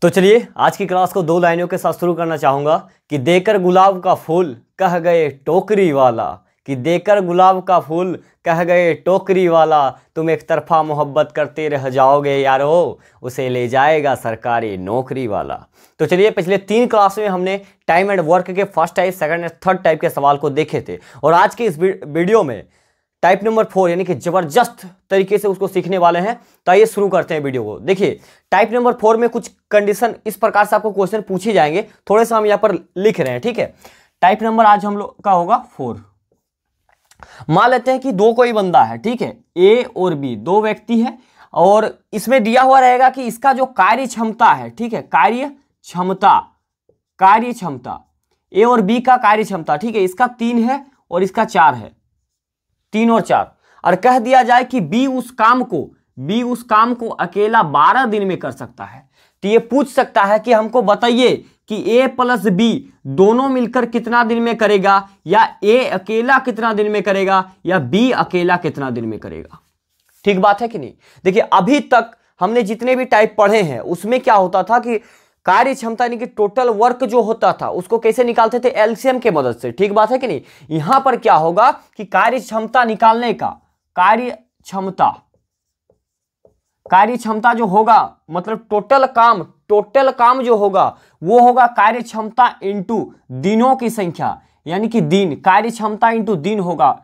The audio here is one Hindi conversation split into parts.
तो चलिए आज की क्लास को दो लाइनों के साथ शुरू करना चाहूंगा कि देकर गुलाब का फूल कह गए टोकरी वाला, कि देकर गुलाब का फूल कह गए टोकरी वाला, तुम एक तरफा मोहब्बत करते रह जाओगे यारो, उसे ले जाएगा सरकारी नौकरी वाला। तो चलिए पिछले 3 क्लास में हमने टाइम एंड वर्क के first type, second and third type के सवाल को देखे थे और आज के इस वीडियो में टाइप नंबर 4 यानी कि जबरदस्त तरीके से उसको सीखने वाले हैं। तो आइए शुरू करते हैं वीडियो को। देखिए टाइप नंबर 4 में कुछ कंडीशन इस प्रकार से आपको क्वेश्चन पूछे जाएंगे, थोड़े से हम यहाँ पर लिख रहे हैं, ठीक है। टाइप नंबर आज हम लोग का होगा 4। मान लेते हैं कि दो कोई बंदा है, ठीक है, ए और बी, दो व्यक्ति है और इसमें दिया हुआ रहेगा कि इसका जो कार्य क्षमता है, ठीक है, कार्य क्षमता ए और बी का कार्य क्षमता, ठीक है, इसका 3 है और इसका 4 है, 3 और 4, और कह दिया जाए कि बी उस काम को अकेला 12 दिन में कर सकता है। तो ये पूछ सकता है कि हमको बताइए कि ए प्लस बी दोनों मिलकर कितना दिन में करेगा, या ए अकेला कितना दिन में करेगा, या बी अकेला कितना दिन में करेगा। ठीक बात है कि नहीं। देखिए अभी तक हमने जितने भी टाइप पढ़े हैं उसमें क्या होता था कि कार्य क्षमता यानी कि टोटल वर्क जो होता था उसको कैसे निकालते थे, एलसीएम के मदद से। ठीक बात है कि नहीं। यहां पर क्या होगा कि कार्य क्षमता निकालने का, कार्य क्षमता जो होगा मतलब टोटल काम जो होगा वो होगा कार्य क्षमता इंटू दिनों की संख्या, यानी कि दिन, कार्य क्षमता इंटू दिन होगा।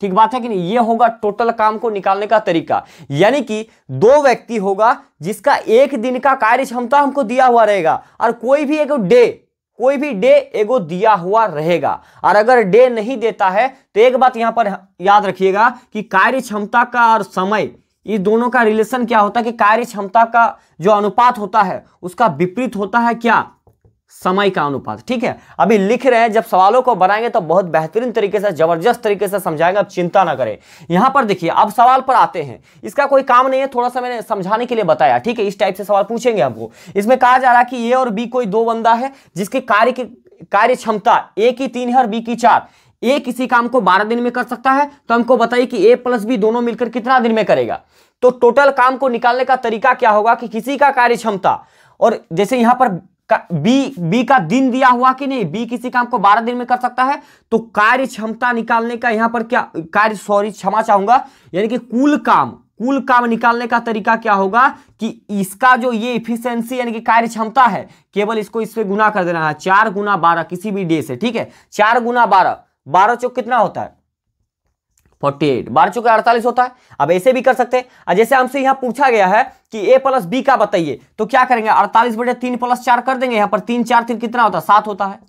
ठीक बात है कि नहीं। ये होगा टोटल काम को निकालने का तरीका। यानी कि दो व्यक्ति होगा जिसका एक दिन का कार्य क्षमता हमको दिया हुआ रहेगा और कोई भी डे एगो दिया हुआ रहेगा। और अगर डे नहीं देता है तो एक बात यहां पर याद रखिएगा कि कार्य क्षमता का और समय, इस दोनों का रिलेशन क्या होता है कि कार्य क्षमता का जो अनुपात होता है उसका विपरीत होता है क्या, समय का अनुपात। ठीक है, अभी लिख रहे हैं, जब सवालों को बनाएंगे तो बहुत बेहतरीन तरीके से, जबरदस्त तरीके से समझाएंगे, आप चिंता ना करें। यहां पर देखिए अब सवाल पर आते हैं। इसका कोई काम नहीं है, थोड़ा सा मैंने समझाने के लिए बताया, ठीक है। इस टाइप से सवाल पूछेंगे हमको। इसमें कहा जा रहा है कि ए और बी कोई दो बंदा है जिसके कार्य क्षमता ए की 3 है और बी की 4। ए किसी काम को 12 दिन में कर सकता है, तो हमको बताइए कि ए प्लस बी दोनों मिलकर कितना दिन में करेगा। तो टोटल काम को निकालने का तरीका क्या होगा कि किसी का कार्य क्षमता, और जैसे यहां पर बी का दिन दिया हुआ कि नहीं, बी किसी काम को 12 दिन में कर सकता है, तो कार्य क्षमता निकालने का यहां पर क्या क्षमा चाहूंगा, यानी कि कुल काम निकालने का तरीका क्या होगा कि इसका जो ये इफिशियंसी यानी कि कार्य क्षमता है, केवल इसको इससे गुना कर देना है 4 गुना 12 किसी भी डे से। ठीक है, 4 गुना 12, 12 चौक कितना होता है 48, 12 चौके 48 होता है। अब ऐसे भी कर सकते हैं। और जैसे हमसे यहां पूछा गया है कि ए प्लस बी का बताइए, तो क्या करेंगे 48/3 + 4 कर देंगे। यहां पर 3 4 3 कितना होता है 7 होता है।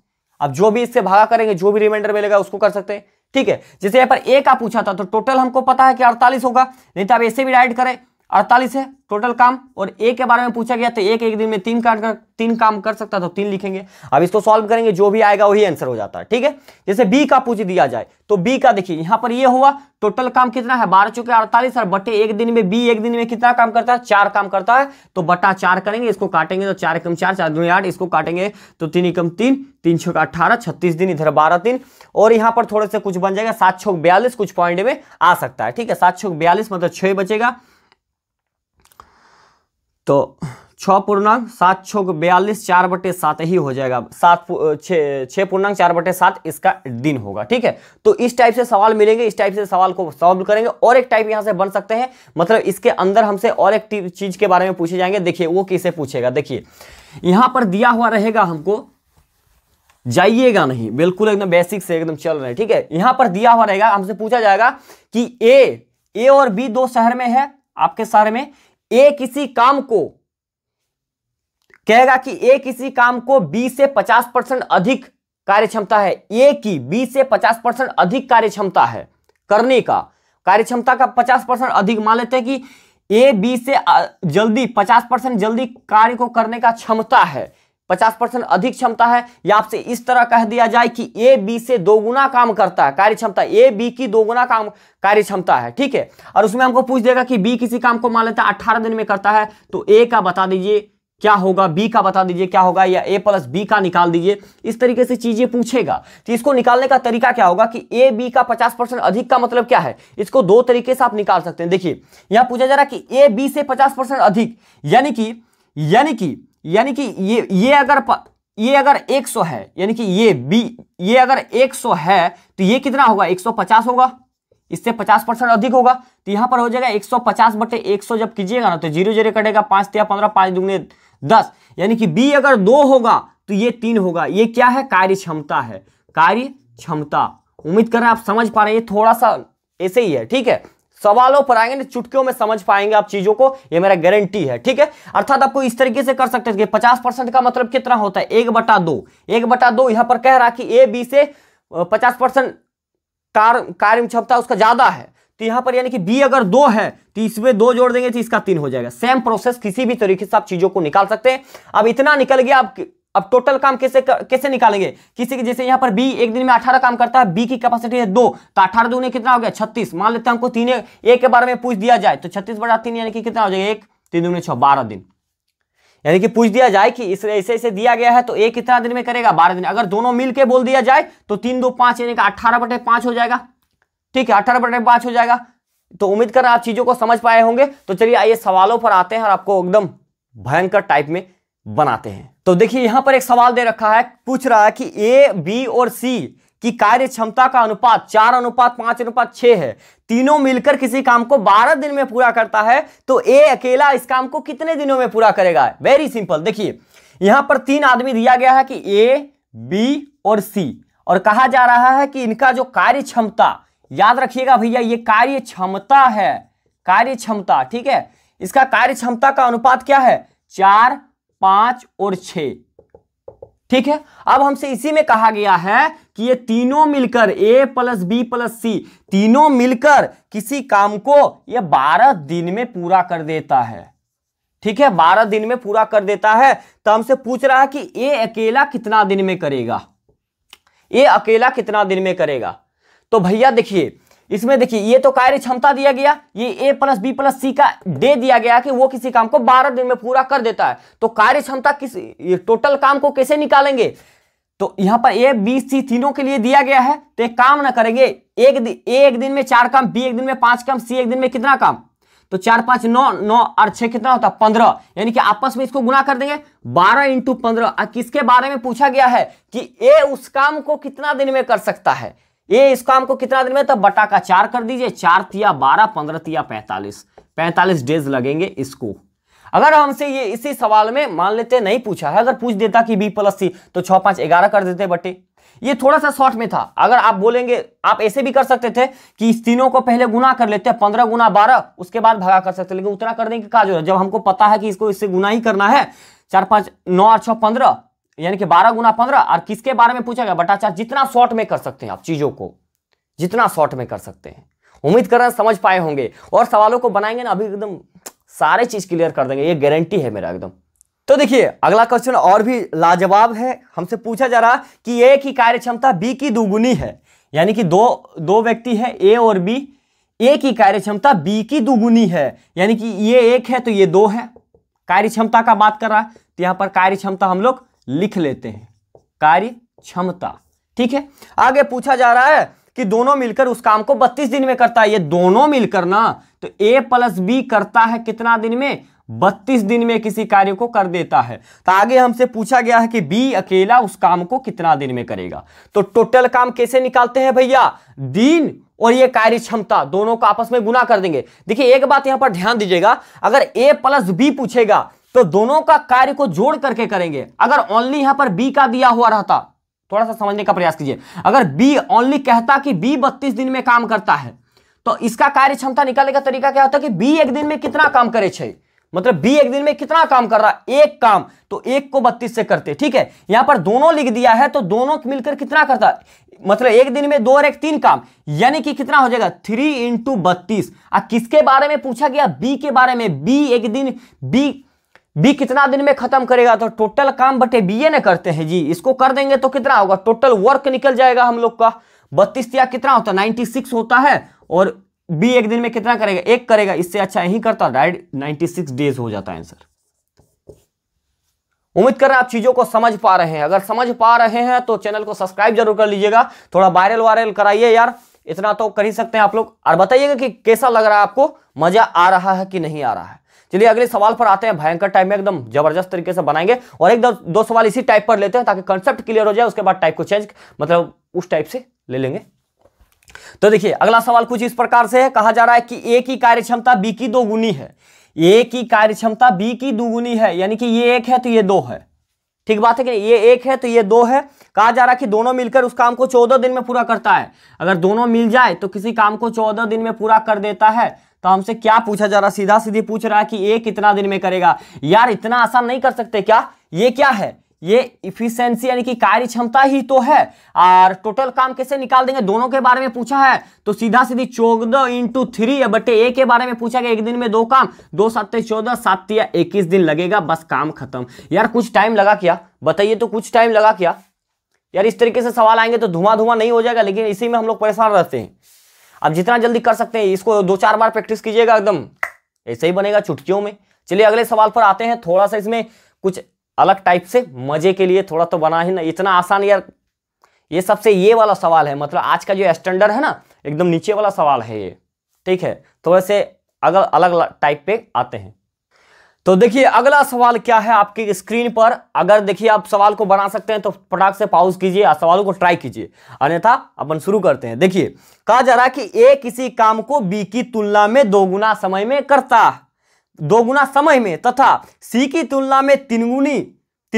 अब जो भी इससे भागा करेंगे, जो भी रिमाइंडर मिलेगा उसको कर सकते हैं। ठीक है, जैसे यहां पर ए का पूछा था तो टोटल हमको पता है कि 48 होगा, नहीं तो अब ऐसे भी राइट करें 48 है टोटल काम, और ए के बारे में पूछा गया तो एक दिन में 3 काम कर सकता, तो 3 लिखेंगे। अब इसको सॉल्व करेंगे, जो भी आएगा वही आंसर हो जाता है। ठीक है, जैसे बी का पूछ दिया जाए तो बी का देखिए यहां पर ये हुआ टोटल काम कितना है 12 चौके 48 और बटे एक दिन में बी एक दिन में कितना काम करता है 4 काम करता है, तो बटा 4 करेंगे। इसको काटेंगे तो 4 एकम 4, 4 दूनी 8, इसको काटेंगे तो 3 एकम 3, 3 छक्का 18, 36 दिन, इधर 12 दिन, और यहां पर थोड़े से कुछ बन जाएगा 7 छक्का 42, कुछ पॉइंट में आ सकता है। ठीक है, 7 छक्का 42 मतलब 6 बचेगा, तो 6.7 छक्का 42 4/7 ही हो जाएगा, 6.4/7 इसका दिन होगा। ठीक है, तो इस टाइप से सवाल मिलेंगे, इस टाइप से सवाल को सॉल्व करेंगे। और एक टाइप यहां से बन सकते हैं, मतलब इसके अंदर हमसे और एक चीज के बारे में पूछे जाएंगे। देखिए वो किसे पूछेगा, देखिए यहां पर दिया हुआ रहेगा, हमको जाइएगा नहीं, बिल्कुल एकदम बेसिक से एकदम चल रहे हैं। ठीक है, यहां पर दिया हुआ रहेगा, हमसे पूछा जाएगा कि ए और बी दो शहर में है, आपके शहर में ए किसी काम को कहेगा कि ए किसी काम को बी से 50% अधिक कार्य क्षमता है, ए की बी से 50% अधिक कार्य क्षमता है करने का, कार्य क्षमता का 50% अधिक। मान लेते हैं कि ए बी से जल्दी 50% जल्दी कार्य को करने का क्षमता है, 50% अधिक क्षमता है, या आपसे इस तरह कह दिया जाए कि ए बी से 2 गुना काम करता है, कार्य क्षमता ए बी की 2 गुना काम कार्य क्षमता है। ठीक है, और उसमें हमको पूछ देगा कि बी किसी काम को मान लेता है 18 दिन में करता है, तो ए का बता दीजिए क्या होगा, बी का बता दीजिए क्या होगा, या ए प्लस बी का निकाल दीजिए। इस तरीके से चीजें पूछेगा। तो इसको निकालने का तरीका क्या होगा कि ए बी का 50% अधिक का मतलब क्या है, इसको 2 तरीके से आप निकाल सकते हैं। देखिए यहां पूछा जा रहा है कि ए बी से 50% अधिक, यानी कि यानी कि ये अगर 100 है, यानी कि ये अगर 100 है तो ये कितना होगा, 150 होगा, इससे 50% अधिक होगा। तो यहां पर हो जाएगा 150/100 जब कीजिएगा ना तो 0 0 कटेगा, 5 तिया 15, 5 दूनी 10, यानी कि बी अगर 2 होगा तो ये 3 होगा। ये क्या है, कार्य क्षमता है, कार्य क्षमता। उम्मीद कर रहे हैं आप समझ पा रहे हैं, ये थोड़ा सा ऐसे ही है, ठीक है। सवालों पर आएंगे तो चुटकियों में समझ पाएंगे आप चीजों को, ये मेरा गारंटी है, ठीक है। अर्थात आपको इस तरीके से कर सकते हैं कि 50% का मतलब कितना होता है, 1/2। 1/2 यहां पर कह रहा कि ए बी से 50% कार्य क्षमता उसका ज्यादा है, तो यहां पर यानी कि बी अगर 2 है तो इसमें 2 जोड़ देंगे तो इसका 3 हो जाएगा। सेम प्रोसेस किसी भी तरीके से आप चीजों को निकाल सकते हैं। अब इतना निकल गया, अब टोटल काम कैसे निकालेंगे, किसी के जैसे यहां पर बी एक दिन में 18 काम करता है, बी की कैपेसिटी है 2, तो 18 दूनी कितना हो गया, 36। मान लेते हैं हमको 3 ए के बारे में पूछ दिया जाए तो 36/3 यानी कि कितना हो जाएगा, 1 3 दूनी 6, 12 दिन। यानी कि पूछ दिया जाए कि इस ऐसे दिया गया है तो ए कितना दिन में करेगा, 12 दिन। अगर दोनों मिलके बोल दिया जाए तो 3 2 5 यानी कि 18/5 हो जाएगा, ठीक है, 18/5 हो जाएगा। तो उम्मीद कर रहा आप चीजों को समझ पाए होंगे। तो चलिए आइए सवालों पर आते हैं और आपको एकदम भयंकर टाइप में बनाते हैं। तो देखिए यहां पर एक सवाल दे रखा है, पूछ रहा है कि ए बी और सी की कार्य क्षमता का अनुपात 4:5:6 है, तीनों मिलकर किसी काम को 12 दिन में पूरा करता है, तो ए अकेला इस काम को कितने दिनों में पूरा करेगा। वेरी सिंपल, देखिए यहां पर 3 आदमी दिया गया है कि ए बी और सी, और कहा जा रहा है कि इनका जो कार्य क्षमता, याद रखिएगा भैया ये कार्य क्षमता है, कार्य क्षमता, ठीक है। इसका कार्य क्षमता का अनुपात क्या है, 4 5 और 6, ठीक है। अब हमसे इसी में कहा गया है कि ये तीनों मिलकर ए प्लस बी प्लस सी तीनों मिलकर किसी काम को ये 12 दिन में पूरा कर देता है, ठीक है, 12 दिन में पूरा कर देता है। तो हमसे पूछ रहा है कि ए अकेला कितना दिन में करेगा, ए अकेला कितना दिन में करेगा। तो भैया देखिए इसमें देखिए ये तो कार्य क्षमता दिया गया, ये ए प्लस बी प्लस सी का दे दिया गया कि वो किसी काम को 12 दिन में पूरा कर देता है। तो कार्य क्षमता ये टोटल काम को कैसे निकालेंगे, तो यहां पर ए बी सी तीनों के लिए दिया गया है, तो एक काम ना करेंगे, एक दिन में 4 काम, बी एक दिन में 5 काम, सी एक दिन में कितना काम, तो 4 5 9 9 और 6 कितना होता है, 15, यानी कि आपस में इसको गुना कर देंगे, 12 × 15। किसके बारे में पूछा गया है कि ए उस काम को कितना दिन में कर सकता है, ये इस काम को कितना दिन में, तो बटा का 4 कर दीजिए, 4 तिया 12, 15 तिया 45 डेज लगेंगे इसको। अगर हमसे ये इसी सवाल में मान लेते नहीं पूछा है, अगर पूछ देता कि बी प्लस सी तो 6 5 11 कर देते बटे। ये थोड़ा सा शॉर्ट में था। अगर आप बोलेंगे, आप ऐसे भी कर सकते थे कि इस तीनों को पहले गुना कर लेते हैं, 15 × 12, उसके बाद भगा कर सकते, लेकिन उतना करने की क्या जरूरत, जब हमको पता है कि इसको इससे गुना ही करना है। 4 5 9 और 6 15 यानी कि 12 × 15, और किसके बारे में पूछा गया, बटा 4। जितना शॉर्ट में कर सकते हैं आप चीजों को, जितना शॉर्ट में कर सकते हैं। उम्मीद कर रहे हैं समझ पाए होंगे, और सवालों को बनाएंगे ना अभी एकदम सारे चीज क्लियर कर देंगे, ये गारंटी है मेरा एकदम। तो देखिए अगला क्वेश्चन और भी लाजवाब है। हमसे पूछा जा रहा कि ए की कार्य क्षमता बी की दुगुनी है, यानी कि दो व्यक्ति है ए और बी, ए की कार्य क्षमता बी की दुगुनी है, यानी कि ये 1 है तो ये 2 है। कार्य क्षमता का बात कर रहा है, तो यहां पर कार्य क्षमता हम लोग लिख लेते हैं, कार्य क्षमता, ठीक है। आगे पूछा जा रहा है कि दोनों मिलकर उस काम को 32 दिन में करता है। ये दोनों मिलकर ना तो ए प्लस बी करता है कितना दिन में, 32 दिन में किसी कार्य को कर देता है। तो आगे हमसे पूछा गया है कि बी अकेला उस काम को कितना दिन में करेगा। तो टोटल काम कैसे निकालते हैं भैया, दिन और ये कार्य क्षमता दोनों को आपस में गुना कर देंगे। देखिए एक बात यहां पर ध्यान दीजिएगा, अगर ए प्लस बी पूछेगा तो दोनों का कार्य को जोड़ करके करेंगे। अगर ओनली यहां पर बी का दिया हुआ रहता, थोड़ा सा समझने का प्रयास कीजिए, अगर बी ओनली कहता कि बी 32 दिन में काम करता है, तो इसका कार्य क्षमता निकालने का तरीका क्या होता है कि बी एक दिन में कितना काम करे छे, मतलब बी एक दिन में कितना काम कर रहा है, एक काम, तो एक को 32 से करते, ठीक है। यहां पर दोनों लिख दिया है तो दोनों मिलकर कितना करता है, मतलब एक दिन में 2 और 1 3 काम, यानी कि कितना हो जाएगा 3 × 32। किसके बारे में पूछा गया, बी के बारे में। बी एक दिन बी कितना दिन में खत्म करेगा, तो टोटल काम बटे बी ए ने करते हैं जी, इसको कर देंगे तो कितना होगा, टोटल वर्क निकल जाएगा हम लोग का। 32 या कितना होता है 96 होता है, और बी एक दिन में कितना करेगा, 1 करेगा। इससे अच्छा यही करता, डायरेक्ट 96 डेज हो जाता है आंसर। उम्मीद कर रहे हैं आप चीजों को समझ पा रहे हैं। अगर समझ पा रहे हैं तो चैनल को सब्सक्राइब जरूर कर लीजिएगा, थोड़ा वायरल कराइए यार, इतना तो कर ही सकते हैं आप लोग। और बताइएगा कि कैसा लग रहा है आपको, मजा आ रहा है कि नहीं आ रहा है। चलिए अगले सवाल पर आते हैं, भयंकर टाइप में एकदम जबरदस्त तरीके से बनाएंगे, और एक दो सवाल इसी टाइप पर लेते हैं ताकि कंसेप्ट क्लियर हो जाए, उसके बाद टाइप को चेंज मतलब उस टाइप से ले लेंगे। तो देखिए अगला सवाल कुछ इस प्रकार से है, कहा जा रहा है कि ए की कार्यक्षमता बी की दोगुनी है। ए की कार्यक्षमता बी की दोगुनी है, यानी कि ये 1 है तो ये 2 है, ठीक बात है कि ये 1 है तो ये 2 है। कहा जा रहा है कि दोनों मिलकर उस काम को 14 दिन में पूरा करता है। अगर दोनों मिल जाए तो किसी काम को 14 दिन में पूरा कर देता है, तो हमसे क्या पूछा जा रहा है, सीधा सीधी पूछ रहा है कि ए कितना दिन में करेगा। यार इतना आसान नहीं कर सकते क्या, ये क्या है, ये इफिशिएंसी यानी कि कार्य क्षमता ही तो है, और टोटल काम कैसे निकाल देंगे, दोनों के बारे में पूछा है तो सीधा सीधी 14 × 3 बटे ए के बारे में पूछा गया, एक दिन में 2 काम, 2 7 14, 7 या 21 दिन लगेगा, बस काम खत्म। यार कुछ टाइम लगा क्या, बताइए तो, कुछ टाइम लगा क्या यार। इस तरीके से सवाल आएंगे तो धुआं नहीं हो जाएगा, लेकिन इसी में हम लोग परेशान रहते हैं। अब जितना जल्दी कर सकते हैं इसको 2-4 बार प्रैक्टिस कीजिएगा, एकदम ऐसे ही बनेगा चुटकियों में। चलिए अगले सवाल पर आते हैं, थोड़ा सा इसमें कुछ अलग टाइप से मजे के लिए थोड़ा तो बना ही ना, इतना आसान यार। ये सबसे ये वाला सवाल है, मतलब आज का जो स्टैंडर्ड है ना, एकदम नीचे वाला सवाल है ये, ठीक है। थोड़े से अगर अलग टाइप पे आते हैं। तो देखिए अगला सवाल क्या है आपकी स्क्रीन पर, अगर देखिए आप सवाल को बना सकते हैं तो फटाक से पॉज कीजिए और सवालों को ट्राई कीजिए, अन्यथा अपन शुरू करते हैं। देखिए कहा जा रहा है कि ए किसी काम को बी की तुलना में 2 गुना समय में करता है, 2 गुना समय में, तथा सी की तुलना में 3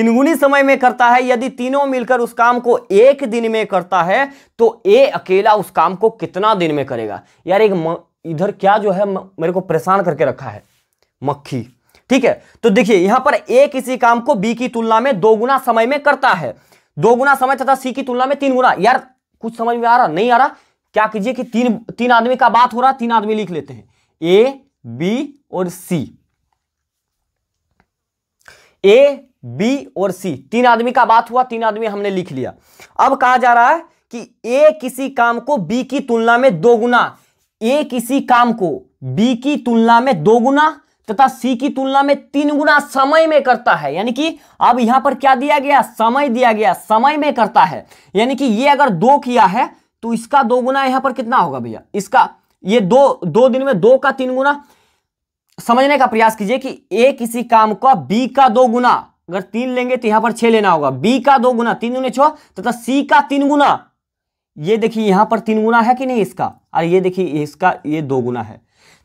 गुनी समय में करता है। यदि तीनों मिलकर उस काम को 1 दिन में करता है तो ए अकेला उस काम को कितना दिन में करेगा। यार एक इधर क्या जो है मेरे को परेशान करके रखा है, मक्खी, ठीक है। तो देखिए यहां पर ए किसी काम को बी की तुलना में 2 गुना समय में करता है, 2 गुना समय, तथा सी की तुलना में 3 गुना। यार कुछ समझ में आ रहा, नहीं आ रहा, क्या कीजिए कि तीन आदमी का बात हो रहा, 3 आदमी लिख लेते हैं, ए बी और सी, ए बी और सी, 3 आदमी का बात हुआ, 3 आदमी हमने लिख लिया। अब कहा जा रहा है कि ए किसी काम को बी की तुलना में 2 गुना, ए किसी काम को बी की तुलना में 2 गुना तथा सी की तुलना में 3 गुना समय में करता है। यानी कि अब यहां पर क्या दिया गया, समय दिया गया, समय में करता है। यानी कि ये अगर 2 किया है तो इसका 2 गुना यहां पर कितना होगा भैया, इसका ये 2 दिन में 2 का 3 गुना। समझने का प्रयास कीजिए कि ए किसी काम का बी का 2 गुना, अगर 3 लेंगे तो यहां पर 6 लेना होगा, बी का 2 गुना, 3 दूनी 6, तथा सी का 3 गुना। ये देखिए यहां पर 3 गुना है कि नहीं इसका, और ये देखिए इसका ये 2 गुना है,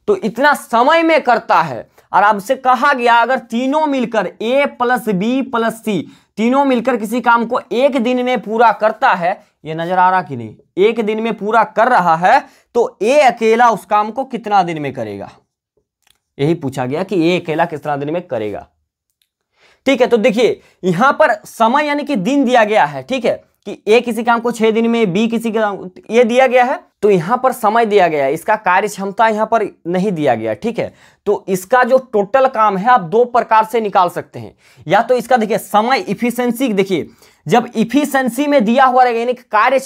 तो इतना समय में करता है। और आपसे कहा गया अगर तीनों मिलकर ए प्लस बी प्लस सी, तीनों मिलकर किसी काम को 1 दिन में पूरा करता है, ये नजर आ रहा कि नहीं, 1 दिन में पूरा कर रहा है, तो ए अकेला उस काम को कितना दिन में करेगा। यही पूछा गया कि ए अकेला कितना दिन में करेगा, ठीक है। तो देखिए यहां पर समय यानी कि दिन दिया गया है, ठीक है, कि ए किसी काम को 6 दिन में, बी किसी काम ये दिया गया है, तो यहां पर समय दिया गया है, इसका कार्य क्षमता यहां पर नहीं दिया गया, ठीक है। तो इसका जो टोटल काम है आप 2 प्रकार से निकाल सकते हैं, या तो इसका देखिए समय इफिशिएंसी, देखिए जब इफिशिएंसी में दिया हुआ रहेगा यानी कार्य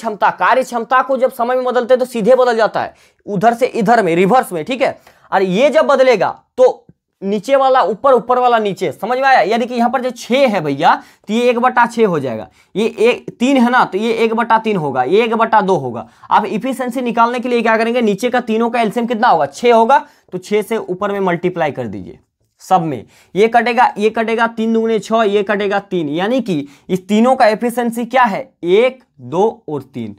क्षमता को जब समय में बदलते हैं तो सीधे बदल जाता है, उधर से इधर में, रिवर्स में, ठीक है। और ये जब बदलेगा तो नीचे वाला ऊपर, ऊपर वाला नीचे, समझ में आया। यानी कि यहां पर जो 6 है भैया तो ये 1/6 हो जाएगा, ये 3 है ना तो ये 1/3 होगा, ये 1/2 होगा। आप इफिशिएंसी निकालने के लिए क्या करेंगे, नीचे का तीनों का एलसीएम कितना होगा, 6 होगा, तो 6 से ऊपर में मल्टीप्लाई कर दीजिए सब में, ये कटेगा 3 दूनी 6, ये कटेगा 3, यानी कि इस तीनों का एफिशिएंसी क्या है, 1 2 और 3।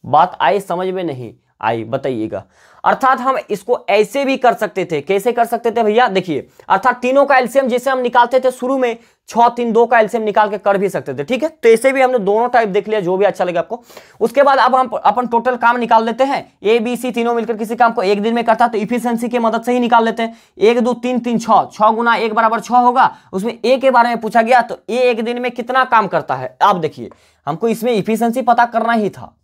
बात आई समझ में, नहीं आई बताइएगा। अर्थात हम इसको ऐसे भी कर सकते थे, कैसे कर सकते थे भैया, देखिए अर्थात तीनों का एलसीएम जैसे हम निकालते थे शुरू में 6 3 2 का एलसीएम निकाल के कर भी सकते थे, ठीक है। तो ऐसे भी हमने दोनों टाइप देख लिया, जो भी अच्छा लगे आपको। उसके बाद अब हम अपन टोटल काम निकाल लेते हैं, ए बी सी तीनों मिलकर किसी काम को 1 दिन में करता है तो इफिशिएंसी की मदद से ही निकाल लेते हैं। 1 2 3 3 6 गुना 1 बराबर 6 होगा। उसमें ए के बारे में पूछा गया तो ए 1 दिन में कितना काम करता है। आप देखिए हमको इसमें इफिशिएंसी पता करना ही था,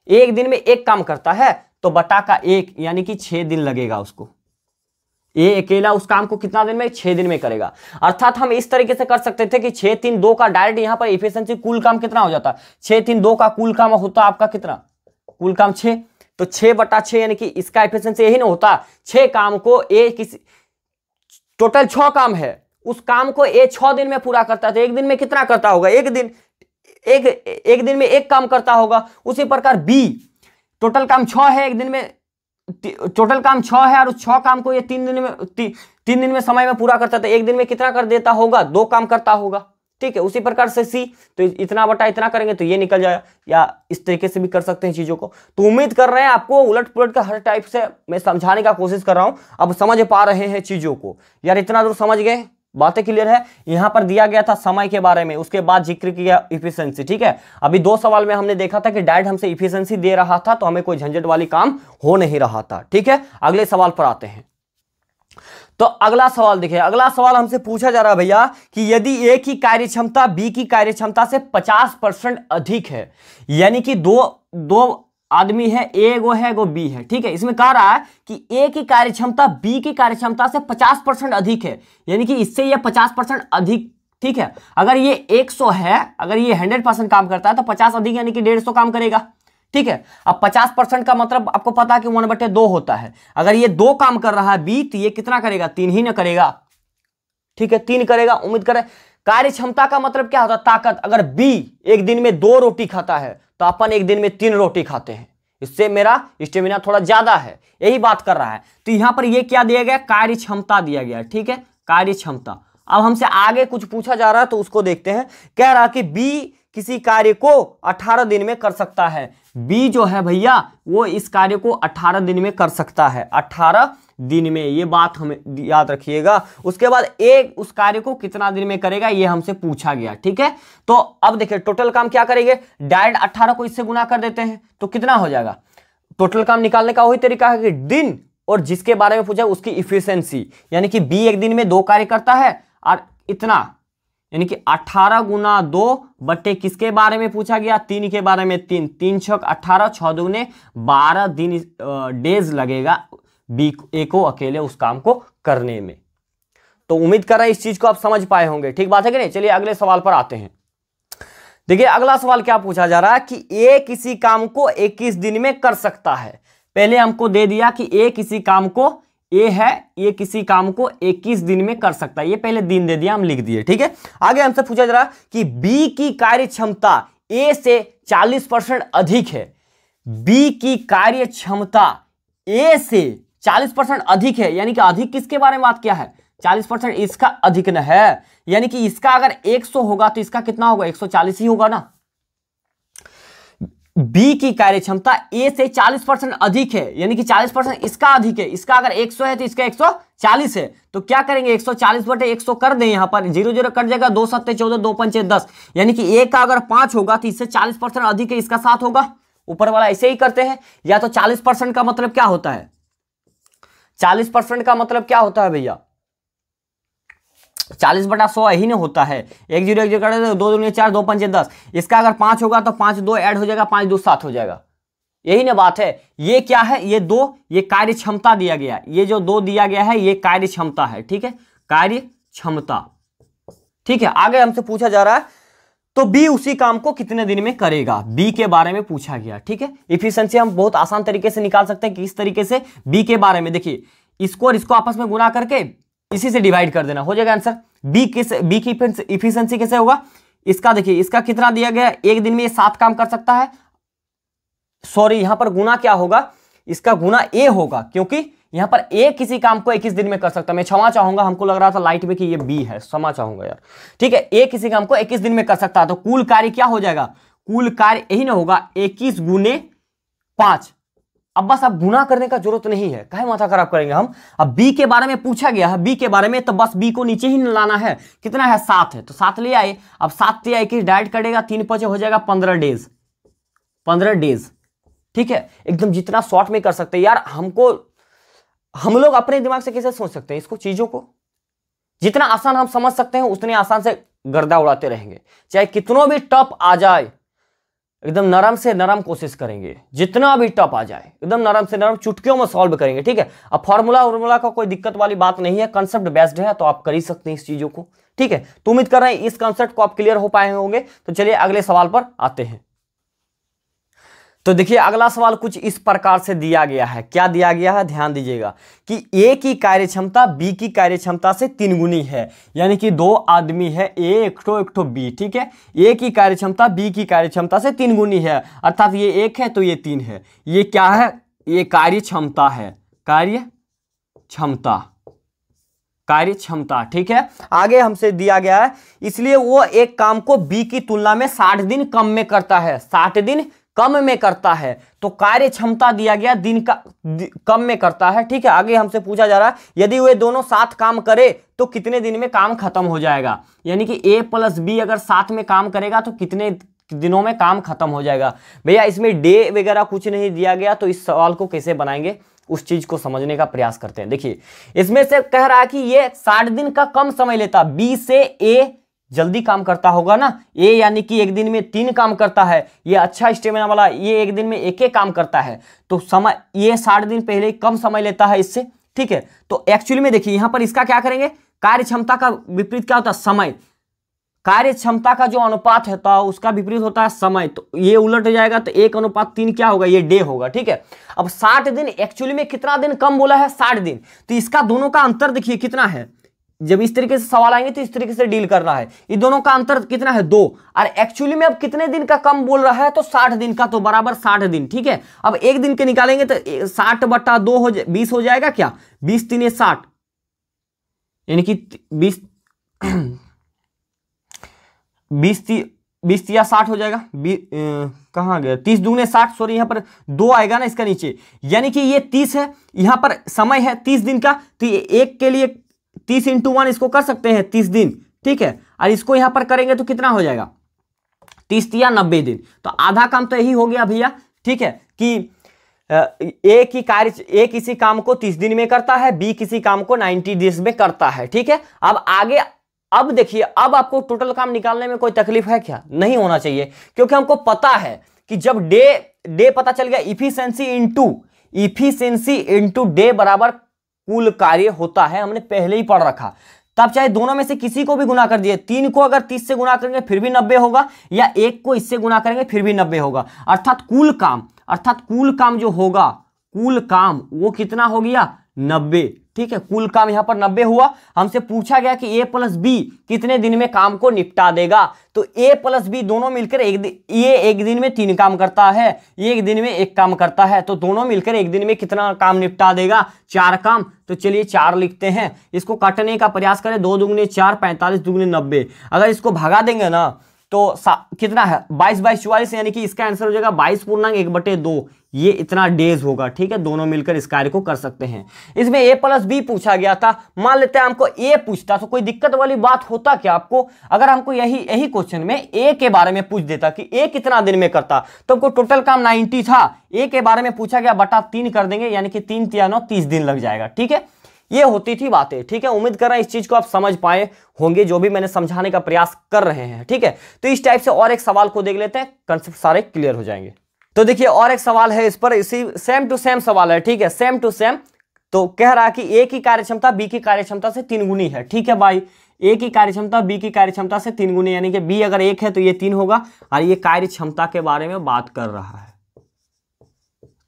1 दिन में 1 काम करता है तो बटा का 1 यानी कि 6 दिन लगेगा उसको। ए अकेला उस काम को कितना दिन में, 6 दिन में करेगा। अर्थात हम इस तरीके से कर सकते थे कि 6 3 2 का डायरेक्ट यहां पर इफिशिएंसी कुल काम कितना हो जाता, 6 3 2 का कुल काम होता आपका कितना, कुल काम 6, तो 6/6 यानी कि इसका इफिशिएंसी यही ना होता। 6 काम को ए किसी, टोटल 6 काम है, उस काम को ए 6 दिन में पूरा करता है तो 1 दिन में कितना करता होगा, 1 दिन, एक दिन में 1 काम करता होगा। उसी प्रकार बी टोटल काम 6 है, 1 दिन में टोटल काम 6 है और उस 6 काम को ये 3 3 दिन में समय में पूरा करता है तो 1 दिन में कितना कर देता होगा, 2 काम करता होगा। ठीक है, उसी प्रकार से सी, तो इतना बटा इतना करेंगे तो ये निकल जाएगा, या इस तरीके से भी कर सकते हैं चीजों को। तो उम्मीद कर रहे हैं आपको उलट पुलट का हर टाइप से मैं समझाने का कोशिश कर रहा हूं, अब समझ पा रहे हैं चीजों को। यार इतना दूर समझ गए, बातें क्लियर है। यहां पर दिया गया था समय के बारे में, उसके बाद जिक्र किया इफिशिएंसी। ठीक है, अभी 2 सवाल में हमने देखा था कि डायरेक्ट हमसे इफिशिएंसी दे रहा था तो हमें कोई झंझट वाली काम हो नहीं रहा था। ठीक है, अगले सवाल पर आते हैं। तो अगला सवाल देखिए, अगला सवाल हमसे पूछा जा रहा है भैया कि यदि ए की कार्यक्षमता बी की कार्यक्षमता से 50% अधिक है, यानी कि दो आदमी है, एगो है एगो बी है। ठीक है, इसमें कह रहा है कि ए की कार्यक्षमता बी की कार्यक्षमता से 50% अधिक है, यानी कि इससे यह 50% अधिक। ठीक है, अगर ये 100 है, अगर ये 100% काम करता है तो 50 अधिक यानी कि 150 काम करेगा। ठीक है, अब 50% का मतलब आपको पता है कि 1/2 होता है। अगर ये 2 काम कर रहा है बी तो ये कितना करेगा, 3 ही ना करेगा। ठीक है, 3 करेगा। उम्मीद करें कार्य क्षमता का मतलब क्या होता है, ताकत। अगर बी एक दिन में 2 रोटी खाता है तो अपन एक दिन में 3 रोटी खाते हैं, इससे मेरा स्टेमिना थोड़ा ज्यादा है, यही बात कर रहा है। तो यहां पर ये क्या दिया गया, कार्य क्षमता दिया गया। ठीक है, कार्य क्षमता। अब हमसे आगे कुछ पूछा जा रहा है तो उसको देखते हैं। कह रहा कि बी किसी कार्य को 18 दिन में कर सकता है। बी जो है भैया वो इस कार्य को 18 दिन में कर सकता है, 18 दिन में, ये बात हमें याद रखिएगा। उसके बाद ए उस कार्य को कितना दिन में करेगा ये हमसे पूछा गया। ठीक है, तो अब देखिए टोटल काम क्या करेंगे, डायरेक्ट 18 को इससे गुना कर देते हैं तो कितना हो जाएगा। टोटल काम निकालने का वही तरीका है कि दिन और जिसके बारे में पूछा उसकी इफिशिएंसी, यानी कि बी एक दिन में 2 कार्य करता है और इतना, यानी कि 18 गुना 2 बट्टे किसके बारे में पूछा गया, 3 के बारे में। 3 छक 18, 6 दूने 12 दिन डेज लगेगा बी ए को अकेले उस काम को करने में। तो उम्मीद कर रहे हैं इस चीज को आप समझ पाए होंगे। ठीक बात है कि नहीं। चलिए अगले सवाल पर आते हैं। देखिए अगला सवाल क्या पूछा जा रहा है कि ए किसी काम को 21 दिन में कर सकता है। पहले हमको दे दिया कि ए किसी काम को, ए है ये किसी काम को 21 दिन में कर सकता है, ये पहले दिन दे दिया, हम लिख दिए। ठीक है, आगे हमसे पूछा जा रहा है कि बी की कार्य क्षमता ए से 40% अधिक है। बी की कार्य क्षमता ए से 40% अधिक है, यानी कि अधिक किसके बारे में बात किया है, 40% इसका अधिक न है, यानी कि इसका अगर 100 होगा तो इसका कितना होगा, 140 ही होगा ना। बी की कार्य क्षमता ए से 40% अधिक है, यानी कि 40% इसका अधिक है। इसका अगर 100 है तो इसका 140 है, तो क्या करेंगे 140 बटे 100 कर दें, यहां पर 0 0 कट जाएगा, 2 7 14, 2 5 10, यानी कि ए का अगर 5 होगा तो इससे 40% अधिक है, इसका 7 होगा। ऊपर वाला ऐसे ही करते हैं। या तो 40% का मतलब क्या होता है, 40% का मतलब क्या होता है भैया, 40/100 ही ना होता है। 1 0 1 0 कर दे, 2 दूनी 4, 2 5 10। इसका अगर 5 होगा तो 5 2 ऐड हो जाएगा, 5 2 7 हो जाएगा। यही ना बात है। ये क्या है, ये 2, ये कार्य क्षमता दिया गया, ये जो 2 दिया गया है ये कार्य क्षमता है। ठीक है, कार्य क्षमता। ठीक है, आगे हमसे पूछा जा रहा है तो बी उसी काम को कितने दिन में करेगा, बी के बारे में पूछा गया। ठीक है, इफिशिएंसी हम बहुत आसान तरीके से निकाल सकते हैं कि इस तरीके से बी के बारे में। देखिए इसको और इसको आपस में गुना करके इसी से डिवाइड कर देना, हो जाएगा आंसर। बी की इफिशिएंसी कैसे होगा, इसका देखिए इसका कितना दिया गया, एक दिन में ये 7 काम कर सकता है। सॉरी, यहां पर गुना क्या होगा, इसका गुना ए होगा, क्योंकि यहां पर ए किसी काम को 21 दिन में कर सकता है। मैं क्षमा चाहूंगा, हमको लग रहा था लाइट में कि ये बी है, क्षमा चाहूंगा यार। ठीक है, ए किसी काम को 21 दिन में कर सकता है, तो कुल कार्य क्या हो जाएगा, कुल कार्य यही ना होगा 21 गुने 5। अब बस अब गुना करने का जरूरत नहीं है, काहे माथा खराब करेंगे हम। अब बी के बारे में पूछा गया है, बी के बारे में, तो बस बी को नीचे ही लाना है। कितना है, 7 है, तो 7 ले आए। अब 7 ले आए कि डायरेक्ट करेगा, 3 5 हो जाएगा 15 डेज, 15 डेज। ठीक है, एकदम जितना शॉर्ट में कर सकते हैं यार। हम लोग अपने दिमाग से कैसे सोच सकते हैं इसको, चीजों को जितना आसान हम समझ सकते हैं उतने आसान से गर्दा उड़ाते रहेंगे, चाहे कितनों भी टफ आ जाए, एकदम नरम से नरम कोशिश करेंगे। जितना भी टफ आ जाए एकदम नरम से नरम चुटकियों में सॉल्व करेंगे। ठीक है, अब फॉर्मूला का कोई दिक्कत वाली बात नहीं है, कंसेप्ट बेस्ड है, तो आप कर ही सकते हैं इस चीजों को। ठीक है, तो उम्मीद कर रहे हैं इस कंसेप्ट को आप क्लियर हो पाए होंगे। तो चलिए अगले सवाल पर आते हैं। तो देखिए अगला सवाल कुछ इस प्रकार से दिया गया है। क्या दिया गया है, ध्यान दीजिएगा कि ए की कार्यक्षमता बी की कार्यक्षमता से 3 गुनी है, यानी कि 2 आदमी है, ए एक ठो बी। ठीक है, ए की कार्यक्षमता बी की कार्यक्षमता से 3 गुनी है, अर्थात ये 1 है तो ये 3 है। ये क्या है, ये कार्य क्षमता है, कार्य क्षमता, कार्य क्षमता। ठीक है, आगे हमसे दिया गया है, इसलिए वो एक काम को बी की तुलना में 60 दिन कम में करता है, 60 दिन कम में करता है, तो कार्य क्षमता दिया गया दिन का कम में करता है। ठीक है, आगे हमसे पूछा जा रहा है यदि वे दोनों साथ काम करे तो कितने दिन में काम खत्म हो जाएगा, यानी कि ए प्लस बी अगर साथ में काम करेगा तो कितने दिनों में काम खत्म हो जाएगा। भैया इसमें डे वगैरह कुछ नहीं दिया गया, तो इस सवाल को कैसे बनाएंगे उस चीज को समझने का प्रयास करते हैं। देखिए इसमें से कह रहा है कि ये 60 दिन का कम समय लेता, बी से ए जल्दी काम करता होगा ना, ए यानी कि एक दिन में 3 काम करता है, ये अच्छा स्टेमिना वाला, ये एक दिन में एक काम करता है, तो समय ये 60 दिन पहले कम समय लेता है इससे। ठीक है, तो एक्चुअली में देखिए यहां पर इसका क्या करेंगे, कार्य क्षमता का विपरीत क्या होता है, समय। कार्य क्षमता का जो अनुपात होता है उसका विपरीत होता है समय, तो ये उलट हो जाएगा, तो 1:3 क्या होगा, ये डे होगा। ठीक है, अब 60 दिन एक्चुअली में कितना दिन कम बोला है, 60 दिन, तो इसका दोनों का अंतर देखिए कितना है। जब इस तरीके से सवाल आएंगे तो इस तरीके से डील करना है, ये दोनों का अंतर कितना है, 2, और एक्चुअली में अब कितने दिन का कम बोल रहा है, तो 60 दिन का, तो बराबर 60 दिन। ठीक है, अब एक दिन के निकालेंगे तो 60/2 हो 20 हो जाएगा क्या, 20 3 60, यानी कि 20 या 60 हो जाएगा, कहाँ गया, 30 दूने 60, सॉरी यहाँ पर 2 आएगा ना इसका नीचे, यानी कि ये 30 है, यहाँ पर समय है 30 दिन का, तो ये एक के लिए 30 × 1 इसको कर सकते हैं 30 दिन। ठीक है, और इसको यहां पर करेंगे तो कितना हो जाएगा, 30 या 90 दिन, तो आधा काम तो यही हो गया भैया। ठीक है, कि ए किसी काम को 30 दिन में करता है, बी किसी काम को 90 डेज में करता है। ठीक है, अब आगे, अब देखिए, अब आपको टोटल काम निकालने में कोई तकलीफ है क्या, नहीं होना चाहिए, क्योंकि हमको पता है कि जब डे पता चल गया, इफिशिएंसी इंटू डे बराबर कुल कार्य होता है, हमने पहले ही पढ़ रखा। तब चाहे दोनों में से किसी को भी गुना कर दिए, 3 को अगर 30 से गुना करेंगे फिर भी 90 होगा, या 1 को इससे गुना करेंगे फिर भी 90 होगा, अर्थात कुल काम जो होगा, कुल काम वो कितना हो गया, 90। ठीक है, कुल काम यहां पर 90 हुआ। हमसे पूछा गया कि ए प्लस बी कितने दिन में काम को निपटा देगा, तो ए प्लस बी दोनों मिलकर ये एक दिन में 3 काम करता है, ये एक दिन में 1 काम करता है, तो दोनों मिलकर एक दिन में कितना काम निपटा देगा, 4 काम। तो चलिए 4 लिखते हैं, इसको काटने का प्रयास करें, 2 दूगुने 4, 45 दूगुने 90, अगर इसको भगा देंगे ना तो कितना है, 22 22 44, यानी कि इसका आंसर हो जाएगा 22.1/2, ये इतना डेज होगा। ठीक है, दोनों मिलकर इस कार्य को कर सकते हैं। इसमें ए प्लस बी पूछा गया था, मान लेते हैं हमको ए पूछता तो कोई दिक्कत वाली बात होता क्या आपको, अगर हमको यही क्वेश्चन में ए के बारे में पूछ देता कि ए कितना दिन में करता, तो हमको टोटल काम 90 था, ए के बारे में पूछा गया, बटा 3 कर देंगे, यानी कि 3 × 9 30 दिन लग जाएगा। ठीक है, ये होती थी बातें। ठीक है, उम्मीद कर रहा हूं इस चीज को आप समझ पाए होंगे, जो भी मैंने समझाने का प्रयास कर रहे हैं। ठीक है, तो इस टाइप से और एक सवाल को देख लेते हैं, कंसेप्ट सारे क्लियर हो जाएंगे। तो देखिए और एक सवाल है, इस पर इसी सेम टू सेम सवाल है। ठीक है, सेम टू सेम, तो कह रहा है कि ए की कार्यक्षमता बी की कार्यक्षमता से 3 गुनी है। ठीक है भाई, ए की कार्यक्षमता बी की कार्यक्षमता से 3 गुनी, यानी कि बी अगर 1 है तो ये 3 होगा, और ये कार्य क्षमता के बारे में बात कर रहा है।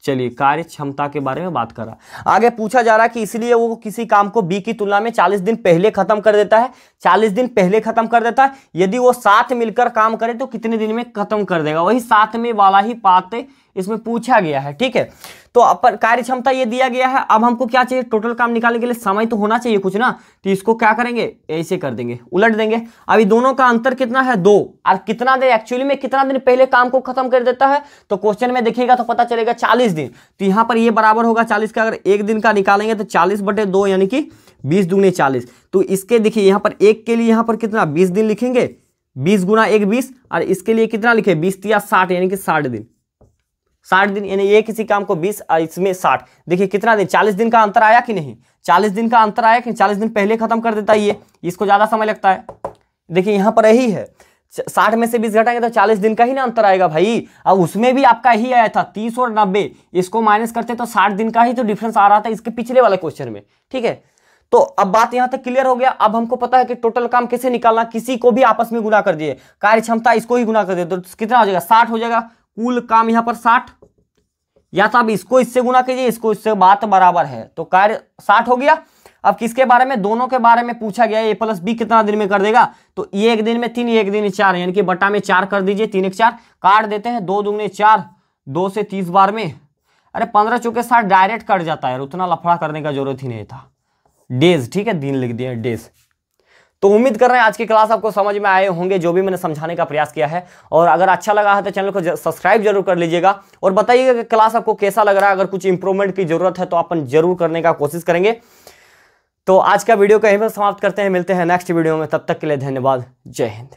चलिए, कार्य क्षमता के बारे में बात कर रहा है। आगे पूछा जा रहा है कि इसलिए वो किसी काम को बी की तुलना में 40 दिन पहले खत्म कर देता है, 40 दिन पहले खत्म कर देता है, यदि वो साथ मिलकर काम करे तो कितने दिन में खत्म कर देगा, वही साथ में वाला ही बात इसमें पूछा गया है। ठीक है, तो अपन कार्य क्षमता ये दिया गया है, अब हमको क्या चाहिए, टोटल काम निकालने के लिए समय तो होना चाहिए कुछ ना, तो इसको क्या करेंगे, ऐसे कर देंगे, उलट देंगे। अभी दोनों का अंतर कितना है, 2, और कितना दिन एक्चुअली में कितना दिन पहले काम को खत्म कर देता है, तो क्वेश्चन में देखिएगा तो पता चलेगा 40 दिन, तो यहां पर ये बराबर होगा 40 का, अगर एक दिन का निकालेंगे तो 40/2, यानी कि 20 दूने 40। तो इसके देखिए यहाँ पर एक के लिए यहाँ पर कितना 20 दिन लिखेंगे, 20 × 1 20, और इसके लिए कितना लिखे 20 या 60, यानी कि 60 दिन, 60 दिन, यानी ये किसी काम को 20 और इसमें 60, देखिए कितना दिन, 40 दिन का अंतर आया कि नहीं, 40 दिन का अंतर आया कि 40 दिन पहले खत्म कर देता है ये, इसको ज्यादा समय लगता है। देखिए यहाँ पर यही है, 60 में से 20 घटाएंगे तो 40 दिन का ही ना अंतर आएगा भाई, अब उसमें भी आपका ही आया था 30 और 90, इसको माइनस करते तो 60 दिन का ही तो डिफरेंस आ रहा था इसके पिछले वाले क्वेश्चन में। ठीक है, तो अब बात यहां तक क्लियर हो गया। अब हमको पता है कि टोटल काम कैसे निकालना, किसी को भी आपस में गुना कर दिए, कार्य क्षमता इसको ही गुना कर दिए, तो कितना हो जाएगा, 60 हो जाएगा, कुल काम यहां पर 60, या तो अब इसको इससे गुना कीजिए, इसको इससे, बात बराबर है, तो कार्य 60 हो गया। अब किसके बारे में, दोनों के बारे में पूछा गया, ए प्लस बी कितना दिन में कर देगा, तो ये एक दिन में 3, एक दिन में 4, यानी कि बटा में 4 कर दीजिए, 3 1 4, काट देते हैं, 2 दूने 4, 2 से 30 बार में, अरे 15 × 4 = 60 डायरेक्ट कट जाता है, उतना लफड़ा करने का जरूरत ही नहीं था, डेज, ठीक है, दिन लिख दिए डेज। तो उम्मीद कर रहे हैं आज की क्लास आपको समझ में आए होंगे, जो भी मैंने समझाने का प्रयास किया है। और अगर अच्छा लगा है तो चैनल को सब्सक्राइब जरूर कर लीजिएगा और बताइएगा कि क्लास आपको कैसा लग रहा है। अगर कुछ इंप्रूवमेंट की जरूरत है तो अपन जरूर करने का कोशिश करेंगे। तो आज का वीडियो कहीं पर समाप्त करते हैं, मिलते हैं नेक्स्ट वीडियो में, तब तक के लिए धन्यवाद, जय हिंद।